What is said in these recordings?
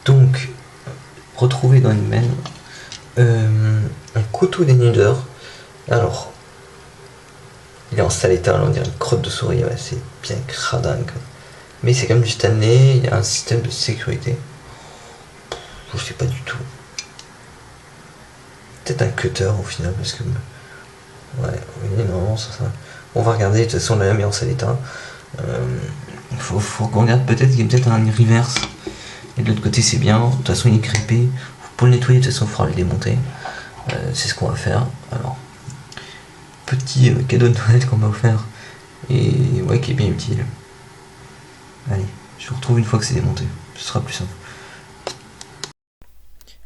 Donc, retrouver dans une main un couteau dénudeur. Alors, il est en sale état, on dirait une crotte de souris, ouais, c'est bien cradingue. Mais c'est comme du Stanley, il y a un système de sécurité. Je sais pas du tout. Peut-être un cutter au final, parce que... Ouais, oui, non, ça... On va regarder, de toute façon la lame est en sale état. Faut qu'on regarde, peut-être qu'il y a peut-être un reverse. Et de l'autre côté c'est bien, de toute façon il est grippé. Pour le nettoyer, de toute façon il faudra le démonter. C'est ce qu'on va faire. Alors, petit cadeau de Noël qu'on m'a offert. Et ouais, qui est bien utile. Allez, je vous retrouve une fois que c'est démonté. Ce sera plus simple.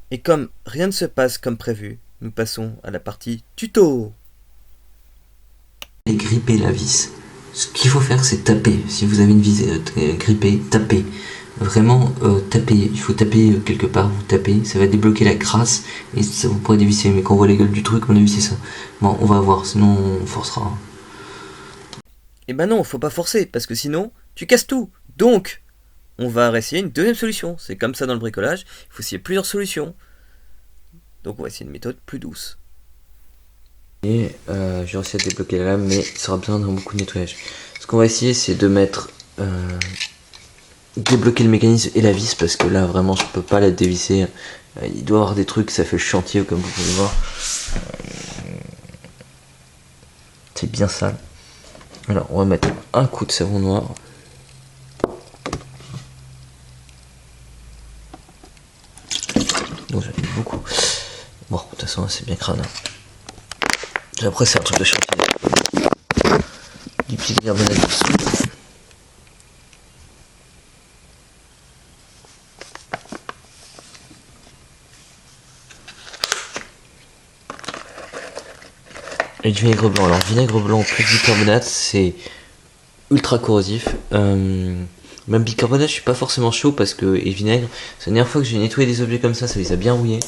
Et comme rien ne se passe comme prévu, nous passons à la partie tuto. Et gripper la vis. Ce qu'il faut faire, c'est taper. Si vous avez une vis grippée, tapez. Vraiment, tapez. Il faut taper quelque part, vous tapez. Ça va débloquer la crasse et ça vous pourrez dévisser. Mais quand on voit les gueules du truc, on a vu c'est ça. Bon, on va voir, sinon on forcera. Et ben non, faut pas forcer, parce que sinon, tu casses tout. Donc, on va essayer une deuxième solution. C'est comme ça dans le bricolage, il faut essayer plusieurs solutions. Donc on va essayer une méthode plus douce. Et j'ai réussi à débloquer la lame, mais ça aura besoin d'un beaucoup de nettoyage. Ce qu'on va essayer, c'est de mettre... débloquer le mécanisme et la vis, parce que là, vraiment, je peux pas la dévisser. Il doit y avoir des trucs, ça fait le chantier, comme vous pouvez voir. C'est bien sale. Alors, on va mettre un coup de savon noir. Donc, j'en ai beaucoup. Bon, de toute façon, c'est bien crade. Après, c'est un truc de chantier. Du petit bicarbonate de soude. Et du vinaigre blanc. Alors, vinaigre blanc plus bicarbonate, c'est ultra corrosif. Même bicarbonate, je suis pas forcément chaud parce que. Et vinaigre, c'est la dernière fois que j'ai nettoyé des objets comme ça les a bien rouillés.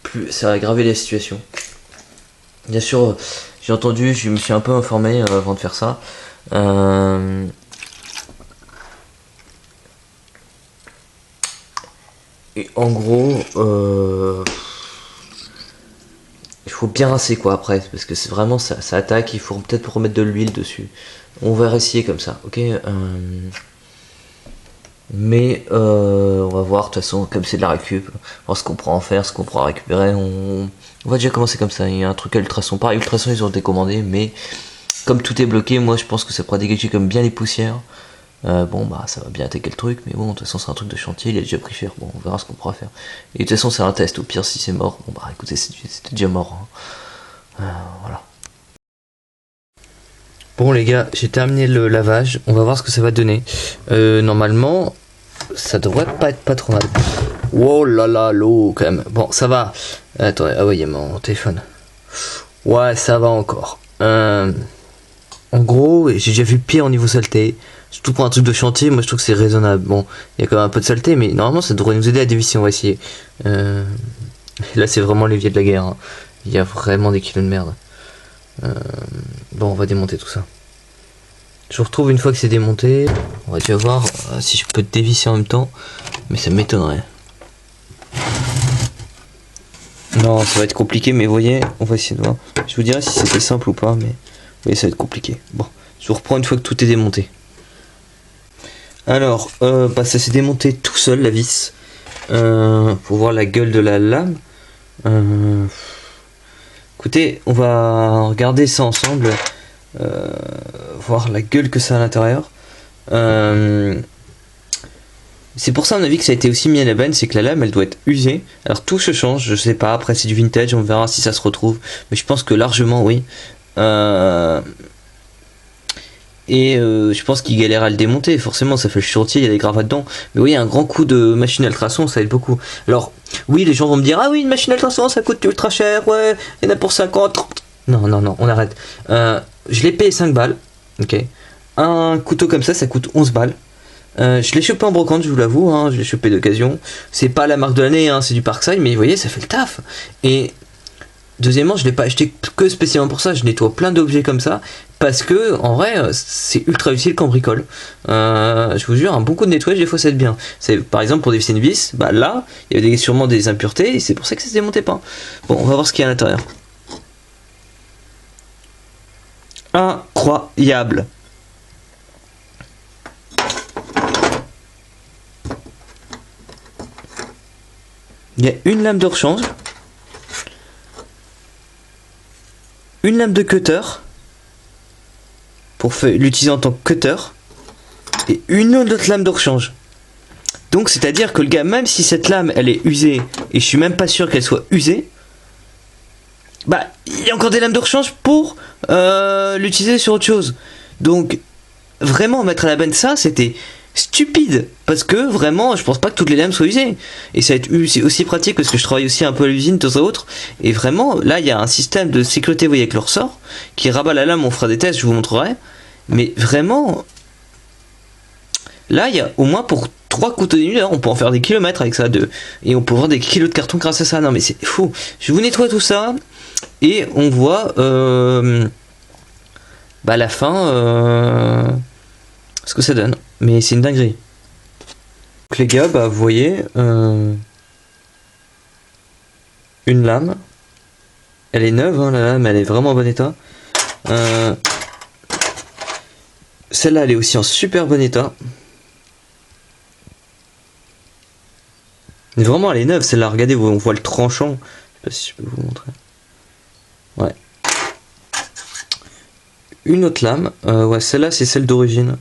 Plus, ça a aggravé la situation. Bien sûr, j'ai entendu, je me suis un peu informé avant de faire ça. Et en gros, il faut bien rincer quoi après, parce que c'est vraiment ça attaque, il faut peut-être remettre de l'huile dessus. On va essayer comme ça, ok. Mais on va voir, de toute façon, comme c'est de la récup, voir ce qu'on pourra en faire, ce qu'on pourra récupérer. On va déjà commencer comme ça. Il y a un truc à ultrason. Pareil, ultrason, ils ont été commandés, mais comme tout est bloqué, moi je pense que ça pourra dégager comme bien les poussières. Bon, bah ça va bien attaquer le truc, mais bon, de toute façon, c'est un truc de chantier, il a déjà pris cher. Bon, on verra ce qu'on pourra faire. Et de toute façon, c'est un test. Au pire, si c'est mort, bon, bah écoutez, c'était déjà mort. Hein. Voilà. Bon les gars, j'ai terminé le lavage, on va voir ce que ça va donner. Normalement, ça devrait pas être pas trop mal. Oh là là, l'eau quand même. Bon, ça va. Attendez, ah oui, il y a mon téléphone. Ouais, ça va encore. En gros, j'ai déjà vu pire au niveau saleté. Surtout pour un truc de chantier, moi je trouve que c'est raisonnable. Bon, il y a quand même un peu de saleté, mais normalement ça devrait nous aider à dévisser, on va essayer. Là c'est vraiment l'évier de la guerre. Hein. Il y a vraiment des kilos de merde. Bon, on va démonter tout ça. Je vous retrouve une fois que c'est démonté. On va déjà voir si je peux dévisser en même temps. Mais ça m'étonnerait. Non, ça va être compliqué, mais vous voyez, on va essayer de voir. Je vous dirai si c'était simple ou pas, mais vous voyez, ça va être compliqué. Bon, je vous reprends une fois que tout est démonté. Alors, bah, ça s'est démonté tout seul, la vis. Pour voir la gueule de la lame. Écoutez, on va regarder ça ensemble. Voir la gueule que ça a à l'intérieur. C'est pour ça à mon avis que ça a été aussi mis à la benne, c'est que la lame elle doit être usée. Alors tout se change, je sais pas, après c'est du vintage, on verra si ça se retrouve. Mais je pense que largement oui. Je pense qu'il galère à le démonter, forcément ça fait le chantier, il y a des gravats dedans. Mais oui, un grand coup de machine à ultrason, ça aide beaucoup. Alors, oui, les gens vont me dire, ah oui, une machine à ultrason, ça coûte ultra cher, ouais, il y en a pour 50, 30. Non, on arrête. Je l'ai payé 5 balles, ok. Un couteau comme ça coûte 11 balles. Je l'ai chopé en brocante, je vous l'avoue, hein, je l'ai chopé d'occasion. C'est pas la marque de l'année, hein, c'est du Parkside, mais vous voyez, ça fait le taf. Et Deuxièmement, je l'ai pas acheté que spécialement pour ça, je nettoie plein d'objets comme ça, parce que en vrai, c'est ultra utile quand on bricole. Je vous jure, un bon coup de nettoyage, des fois ça aide bien. C'est par exemple pour dévisser une vis, bah là, il y avait sûrement des impuretés, et c'est pour ça que ça se démontait pas. Bon, on va voir ce qu'il y a à l'intérieur. Incroyable. Il y a une lame de rechange, une lame de cutter pour l'utiliser en tant que cutter et une autre lame de rechange. Donc c'est à dire que le gars, même si cette lame elle est usée, et je suis même pas sûr qu'elle soit usée, bah il y a encore des lames de rechange pour l'utiliser sur autre chose. Donc vraiment mettre à la benne ça, c'était stupide, parce que vraiment je pense pas que toutes les lames soient usées, et ça va être aussi pratique parce que je travaille aussi un peu à l'usine de temps à autre, et vraiment là il y a un système de sécurité, vous voyez, avec le ressort qui rabat la lame. On fera des tests, je vous montrerai, mais vraiment là il y a au moins pour 3 couteaux dénudeurs, on peut en faire des kilomètres avec ça, et on peut vendre des kilos de carton grâce à ça. Non mais c'est fou. Je vous nettoie tout ça et on voit à la fin ce que ça donne, mais c'est une dinguerie. Donc les gars, bah vous voyez une lame, elle est neuve, hein, la lame elle est vraiment en bon état. Celle-là elle est aussi en super bon état. Mais vraiment elle est neuve celle-là, regardez, on voit le tranchant. Je sais pas si je peux vous montrer. Ouais. Une autre lame, ouais, celle-là c'est celle d'origine.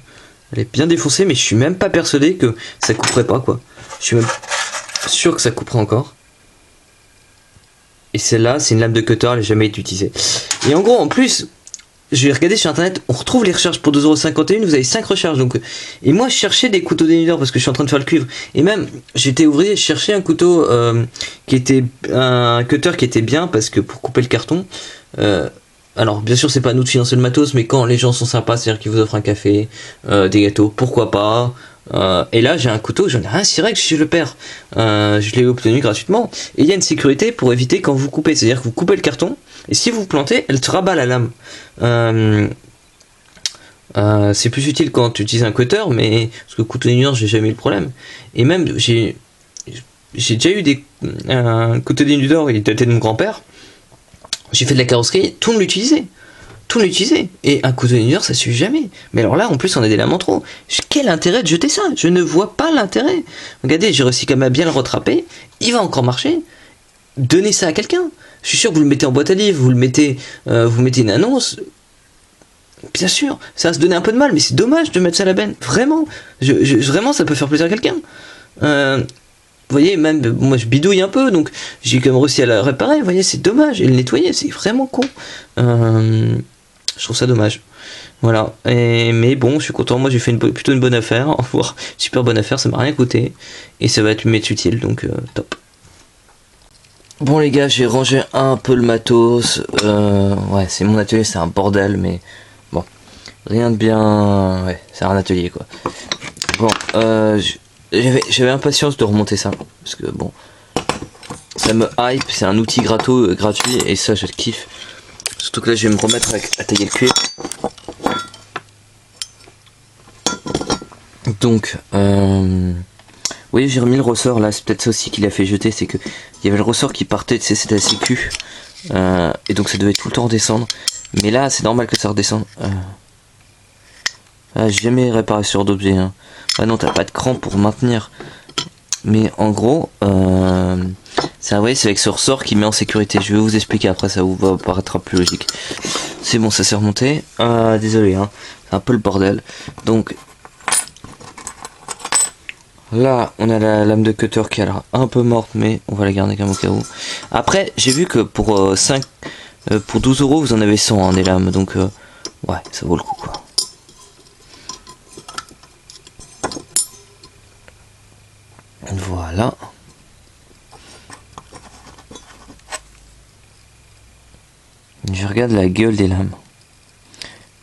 Elle est bien défoncée, mais je suis même pas persuadé que ça couperait pas, quoi. Je suis même sûr que ça couperait encore. Et celle-là, c'est une lame de cutter, elle n'a jamais été utilisée. Et en gros, en plus, j'ai regardé sur internet, on retrouve les recharges pour 2,51€, vous avez 5 recharges. Donc, et moi, je cherchais des couteaux dénudeurs parce que je suis en train de faire le cuivre. Et même, j'étais ouvrier, je cherchais un couteau qui était un cutter qui était bien, parce que pour couper le carton. Alors, bien sûr, c'est pas à nous de financer le matos, mais quand les gens sont sympas, c'est-à-dire qu'ils vous offrent un café, des gâteaux, pourquoi pas. Et là, j'ai un couteau, j'en ai rien cirer que si je le perds. Je l'ai obtenu gratuitement. Et il y a une sécurité pour éviter quand vous coupez, c'est-à-dire que vous coupez le carton, et si vous vous plantez, elle te rabat la lame. C'est plus utile quand tu utilises un cutter, mais parce que couteau dénudeur, j'ai jamais eu le problème. Et même, j'ai déjà eu un couteau dénudeur, il datait de mon grand-père. J'ai fait de la carrosserie, tout l'utilisait. Tout l'utilisait. Et un couteau dénudeur, ça suffit jamais. Mais alors là, en plus, on a des lames en trop. Quel intérêt de jeter ça? Je ne vois pas l'intérêt. Regardez, j'ai réussi quand même à bien le rattraper. Il va encore marcher. Donnez ça à quelqu'un. Je suis sûr que vous le mettez en boîte à livres, vous mettez une annonce. Bien sûr, ça va se donner un peu de mal, mais c'est dommage de mettre ça à la benne. Vraiment. Vraiment, ça peut faire plaisir à quelqu'un. Vous voyez, même moi je bidouille un peu, donc j'ai quand même réussi à la réparer. Vous voyez, c'est dommage. Et le nettoyer, c'est vraiment con. Je trouve ça dommage. Voilà. Mais bon, je suis content. Moi, j'ai fait plutôt une bonne affaire. Voire super bonne affaire. Ça m'a rien coûté. Et ça va m'être utile. Donc, top. Bon, les gars, j'ai rangé un peu le matos. Ouais, c'est mon atelier. C'est un bordel. Mais bon. Rien de bien. Ouais, c'est un atelier, quoi. Bon, j'avais impatience de remonter ça. Parce que bon. Ça me hype. C'est un outil gratuit. Et ça, je kiffe. Surtout que là je vais me remettre à tailler le cuir. Donc oui, j'ai remis le ressort là, c'est peut-être ça aussi qui l'a fait jeter, c'est que il y avait le ressort qui partait, tu sais, c'était la sécu. Et donc ça devait tout le temps redescendre. Mais là c'est normal que ça redescende. J'ai jamais réparé sur d'objets. Hein. Ah non, t'as pas de cran pour maintenir. Mais en gros, c'est avec ce ressort qui met en sécurité. Je vais vous expliquer après, ça vous va paraîtra plus logique. C'est bon, ça s'est remonté. Désolé, hein, c'est un peu le bordel. Donc là, on a la lame de cutter qui a l'air un peu morte, mais on va la garder comme au cas où. Après, j'ai vu que pour 12€, vous en avez 100 hein, des lames, donc ouais, ça vaut le coup quoi. Voilà. Je regarde la gueule des lames. Vous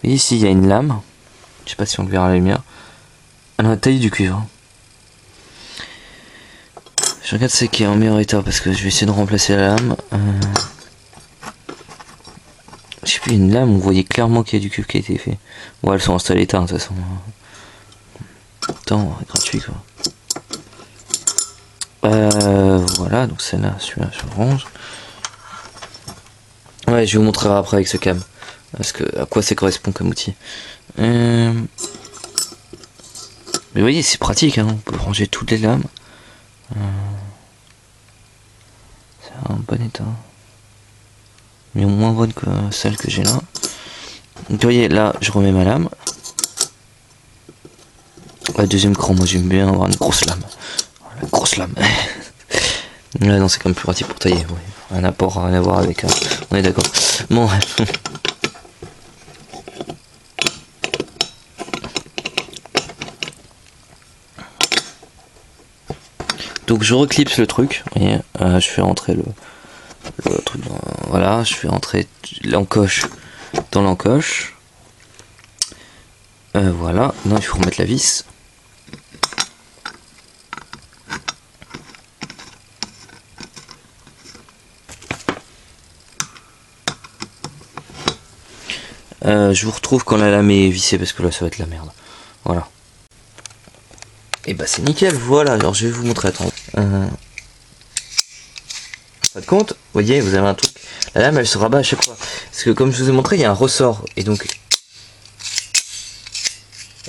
voyez ici il y a une lame. Je sais pas si on le verra à la lumière. Elle a la taille du cuivre. Je regarde ce qui est en meilleur état parce que je vais essayer de remplacer la lame. il y a une lame, vous voyez clairement qu'il y a du cuivre qui a été fait. Bon, elles sont installées tard, de toute façon. Temps gratuit, quoi. Voilà, donc celle-là, celui-là, je range. Ouais, je vais vous montrer après avec ce câble. Parce que, à quoi ça correspond comme outil. Mais vous voyez, c'est pratique, hein, on peut ranger toutes les lames. C'est un bon état. Mais moins bonne que celle que j'ai là. Donc vous voyez, là, je remets ma lame. La deuxième cran, moi j'aime bien avoir une grosse lame. Voilà, grosse lame. Là, non, c'est quand même plus pratique pour tailler. Ouais. Un apport, rien à voir avec. On est d'accord. Bon. Donc je reclipse le truc. Vous voyez, je fais rentrer le truc. Voilà, je fais rentrer l'encoche dans l'encoche. Voilà. Non, il faut remettre la vis. Je vous retrouve quand la lame est vissée parce que là ça va être la merde. Voilà. Et bah c'est nickel, voilà. Alors je vais vous montrer. Attends. Pas de compte, vous voyez, vous avez un truc. La lame elle se rabat à chaque fois. Parce que comme je vous ai montré, il y a un ressort. Et donc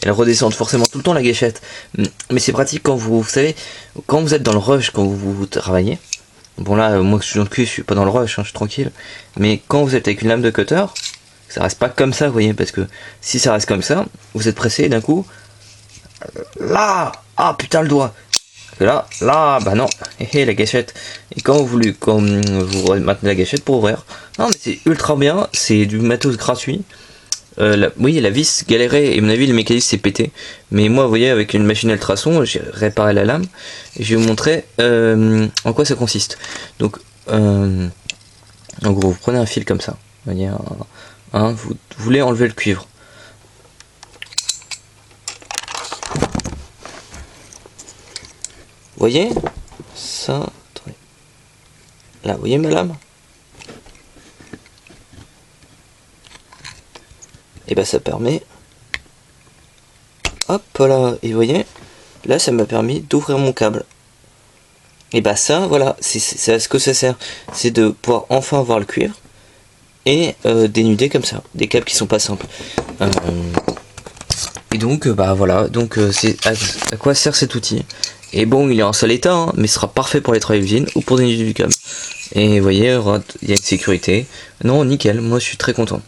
elle redescend forcément tout le temps la gâchette. Mais c'est pratique quand vous savez, quand vous êtes dans le rush, quand vous travaillez. Bon là, moi que je suis dans le cul, je suis pas dans le rush, hein, je suis tranquille. Mais quand vous êtes avec une lame de cutter, ça reste pas comme ça, vous voyez, parce que si ça reste comme ça, vous êtes pressé d'un coup. Là, ah putain le doigt. Là, bah non, la gâchette. Et quand vous maintenez la gâchette pour ouvrir, non mais c'est ultra bien, c'est du matos gratuit. Oui, la vis galérait et à mon avis le mécanisme s'est pété. Mais moi, vous voyez, avec une machine ultrason, j'ai réparé la lame et je vais vous montrer en quoi ça consiste. Donc, en gros, vous prenez un fil comme ça. Vous voyez, vous voulez enlever le cuivre. Vous voyez ça, attendez. Là, vous voyez ma lame? Et bah ça permet, hop là, et vous voyez, là ça m'a permis d'ouvrir mon câble. Et bah ça, voilà, c'est à ce que ça sert, c'est de pouvoir enfin voir le cuivre et dénuder comme ça, des câbles qui sont pas simples. Et donc bah voilà, donc c'est à quoi sert cet outil. Et bon, il est en sale état, hein, mais ce sera parfait pour les travaux d'usine ou pour dénuder du câble. Et vous voyez, il y a une sécurité. Non, nickel, moi je suis très content.